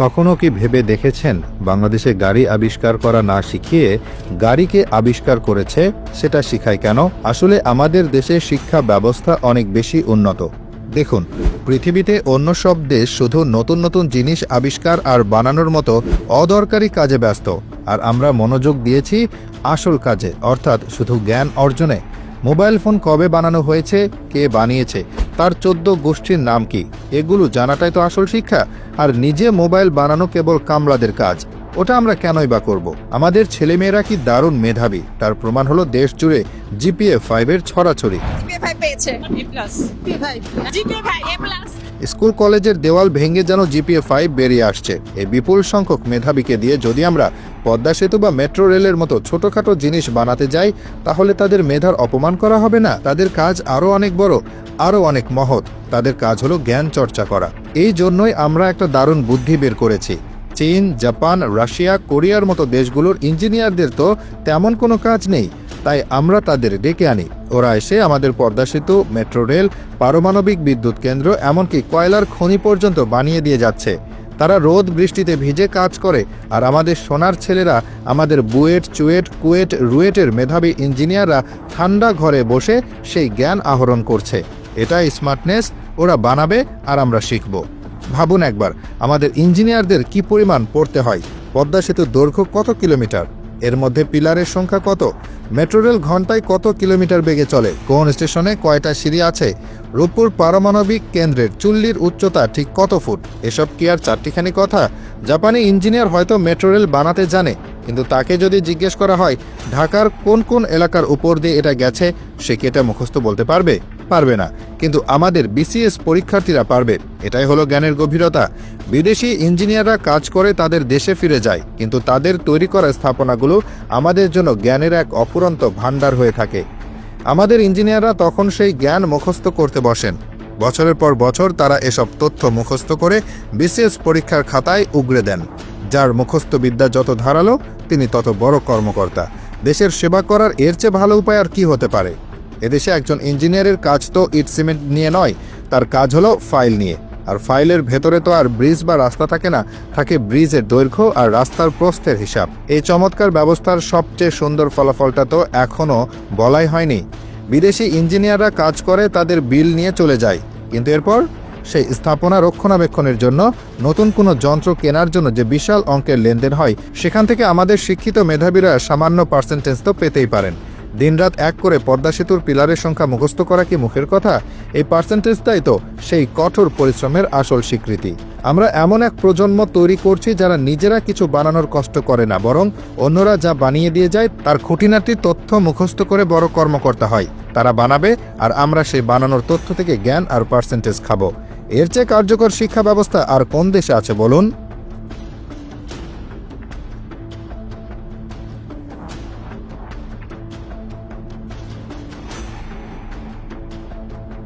কখনো কি ভেবে দেখেছেন বাংলাদেশে গাড়ি আবিষ্কার করা না শিখিয়ে গাড়িকে আবিষ্কার করেছে? সেটা শিখায় কেন? আসলে আমাদের দেশে শিক্ষা ব্যবস্থা অনেক বেশি উন্নত। দেখুন, পৃথিবীতে অন্য সব দেশ শুধু নতুন নতুন জিনিস আবিষ্কার আর বানানোর মতো অদরকারি কাজে ব্যস্ত, আর আমরা মনোযোগ দিয়েছি আসল কাজে, অর্থাৎ শুধু জ্ঞান অর্জনে। মোবাইল ফোন কবে বানানো হয়েছে, কে বানিয়েছে, তার 14 গোষ্ঠীর নাম কি, এগুলো জানাটাই তো আসল শিক্ষা। আর নিজে মোবাইল বানানো কেবল কামলাদের কাজ, ওটা আমরা কেনই বা করব? আমাদের ছেলেমেয়েরা কি দারুণ মেধাবী, তার প্রমাণ হলো দেশ জুড়ে জিপিএ 5-এর ছড়াছড়ি। স্কুল কলেজের দেওয়াল ভেঙে যেন জিপিএ 5 বেরিয়ে আসছে। এই বিপুল সংখ্যক মেধাবীকে দিয়ে যদি আমরা পদ্মা সেতু বা মেট্রো রেলের মতো ছোটখাটো জিনিস বানাতে যাই, তাহলে তাদের মেধার অপমান করা হবে না? তাদের কাজ আরও অনেক বড়, আরও অনেক মহৎ। তাদের কাজ হলো জ্ঞান চর্চা করা। এই জন্যই আমরা একটা দারুণ বুদ্ধি বের করেছি। চীন, জাপান, রাশিয়া, কোরিয়ার মতো দেশগুলোর ইঞ্জিনিয়ারদের তো তেমন কোনো কাজ নেই, তাই আমরা তাদের ডেকে আনি। ওরা এসে আমাদের পদ্মা সেতু, মেট্রো রেল, পারমাণবিক বিদ্যুৎ কেন্দ্র, এমনকি কয়লার খনি পর্যন্ত বানিয়ে দিয়ে যাচ্ছে। তারা রোদ বৃষ্টিতে ভিজে কাজ করে, আর আমাদের সোনার ছেলেরা, আমাদের বুয়েট, চুয়েট, কুয়েট, রুয়েটের মেধাবী ইঞ্জিনিয়াররা ঠান্ডা ঘরে বসে সেই জ্ঞান আহরণ করছে। এটাই স্মার্টনেস। ওরা বানাবে আর আমরা শিখব। ভাবুন একবার, আমাদের ইঞ্জিনিয়ারদের কি পরিমাণ পড়তে হয়। পদ্মা সেতুর দৈর্ঘ্য কত কিলোমিটার, এর মধ্যে পিলারের সংখ্যা কত, মেট্রো রেল ঘন্টায় কত কিলোমিটার বেগে চলে, কোন স্টেশনে কয়টা সিঁড়ি আছে, রূপপুর পারমাণবিক কেন্দ্রের চুল্লির উচ্চতা ঠিক কত ফুট, এসব কি আর চারটিখানি কথা? জাপানি ইঞ্জিনিয়ার হয়তো মেট্রো রেল বানাতে জানে, কিন্তু তাকে যদি জিজ্ঞেস করা হয় ঢাকার কোন কোন এলাকার উপর দিয়ে এটা গেছে, সে কি এটা মুখস্থ বলতে পারবে? পারবে না। কিন্তু আমাদের বিসিএস পরীক্ষার্থীরা পারবে। এটাই হলো জ্ঞানের গভীরতা। বিদেশি ইঞ্জিনিয়াররা কাজ করে তাদের দেশে ফিরে যায়, কিন্তু তাদের তৈরি করা স্থাপনাগুলো আমাদের জন্য জ্ঞানের এক অফুরন্ত ভাণ্ডার হয়ে থাকে। আমাদের ইঞ্জিনিয়াররা তখন সেই জ্ঞান মুখস্থ করতে বসেন। বছরের পর বছর তারা এসব তথ্য মুখস্থ করে বিসিএস পরীক্ষার খাতায় উগরে দেন। যার মুখস্থ বিদ্যা যত ধারালো, তিনি তত বড় কর্মকর্তা। দেশের সেবা করার এর চেয়ে ভালো উপায় আর কি হতে পারে? এদেশে একজন ইঞ্জিনিয়ারের কাজ তো ইট সিমেন্ট নিয়ে নয়, তার কাজ হলো ফাইল নিয়ে। আর ফাইলের ভেতরে তো আর ব্রিজ বা রাস্তা থাকে না, থাকে ব্রিজের দৈর্ঘ্য আর রাস্তার প্রস্থের হিসাব। এই চমৎকার ব্যবস্থার সবচেয়ে সুন্দর ফলাফলটা তো এখনও বলাই হয়নি। বিদেশি ইঞ্জিনিয়াররা কাজ করে, তাদের বিল নিয়ে চলে যায়, কিন্তু এরপর সেই স্থাপনা রক্ষণাবেক্ষণের জন্য, নতুন কোনো যন্ত্র কেনার জন্য যে বিশাল অঙ্কের লেনদেন হয়, সেখান থেকে আমাদের শিক্ষিত মেধাবীরা সামান্য পার্সেন্টেজ তো পেতেই পারেন। দিনরাত এক করে পদ্মা সেতুর পিলারের সংখ্যা মুখস্থ করা কি মুখের কথা? এই পার্সেন্টেজটাই তো সেই কঠোর পরিশ্রমের আসল স্বীকৃতি। আমরা এমন এক প্রজন্ম তৈরি করছি যারা নিজেরা কিছু বানানোর কষ্ট করে না, বরং অন্যরা যা বানিয়ে দিয়ে যায় তার খুঁটিনাটি তথ্য মুখস্থ করে বড় কর্মকর্তা হয়। তারা বানাবে, আর আমরা সেই বানানোর তথ্য থেকে জ্ঞান আর পার্সেন্টেজ খাবো। এর চেয়ে কার্যকর শিক্ষা ব্যবস্থা আর কোন দেশে আছে বলুন?